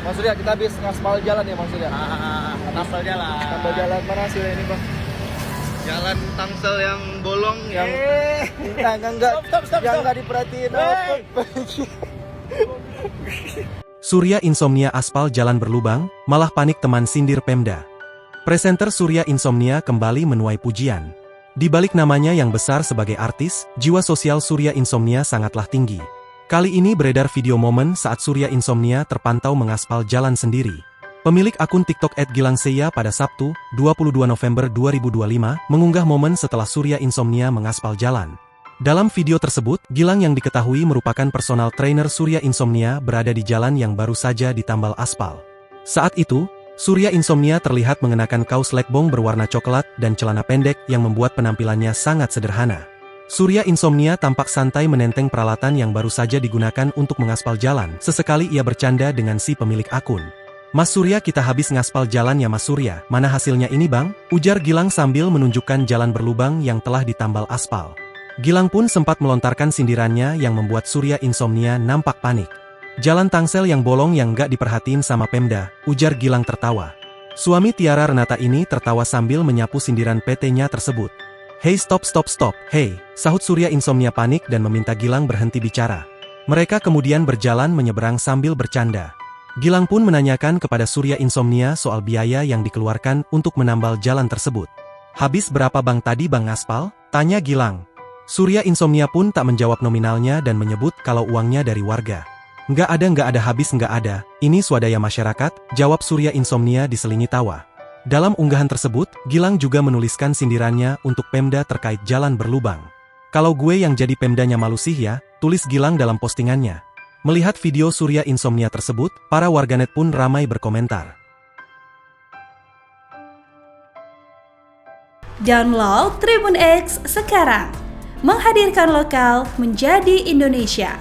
Mas Surya, kita habis ngaspal jalan ya Mas Surya? Ngaspal jalan. Ngaspal jalan mana Surya ini Bang? Jalan Tangsel yang bolong Yang enggak diperhatiin. Surya insomnia aspal jalan berlubang, malah panik teman sindir Pemda. Presenter Surya Insomnia kembali menuai pujian. Di balik namanya yang besar sebagai artis, jiwa sosial Surya Insomnia sangatlah tinggi. Kali ini beredar video momen saat Surya Insomnia terpantau mengaspal jalan sendiri. Pemilik akun TikTok @gilangseya pada Sabtu, 22 November 2025, mengunggah momen setelah Surya Insomnia mengaspal jalan. Dalam video tersebut, Gilang yang diketahui merupakan personal trainer Surya Insomnia berada di jalan yang baru saja ditambal aspal. Saat itu, Surya Insomnia terlihat mengenakan kaos legbong berwarna coklat dan celana pendek yang membuat penampilannya sangat sederhana. Surya Insomnia tampak santai menenteng peralatan yang baru saja digunakan untuk mengaspal jalan. Sesekali ia bercanda dengan si pemilik akun. "Mas Surya, kita habis ngaspal jalan ya Mas Surya, mana hasilnya ini Bang?" ujar Gilang sambil menunjukkan jalan berlubang yang telah ditambal aspal. Gilang pun sempat melontarkan sindirannya yang membuat Surya Insomnia nampak panik. "Jalan Tangsel yang bolong yang gak diperhatiin sama Pemda," ujar Gilang tertawa. Suami Tiara Renata ini tertawa sambil menyapu sindiran PT-nya tersebut. "Hey stop, hey," sahut Surya Insomnia panik dan meminta Gilang berhenti bicara. Mereka kemudian berjalan menyeberang sambil bercanda. Gilang pun menanyakan kepada Surya Insomnia soal biaya yang dikeluarkan untuk menambal jalan tersebut. "Habis berapa Bang tadi Bang ngaspal?" tanya Gilang. Surya Insomnia pun tak menjawab nominalnya dan menyebut kalau uangnya dari warga. Nggak ada habis nggak ada, ini swadaya masyarakat," jawab Surya Insomnia diselingi tawa. Dalam unggahan tersebut, Gilang juga menuliskan sindirannya untuk Pemda terkait jalan berlubang. "Kalau gue yang jadi Pemdanya malu sih ya," tulis Gilang dalam postingannya. Melihat video Surya Insomnia tersebut, para warganet pun ramai berkomentar. Download Tribun X sekarang, menghadirkan lokal menjadi Indonesia.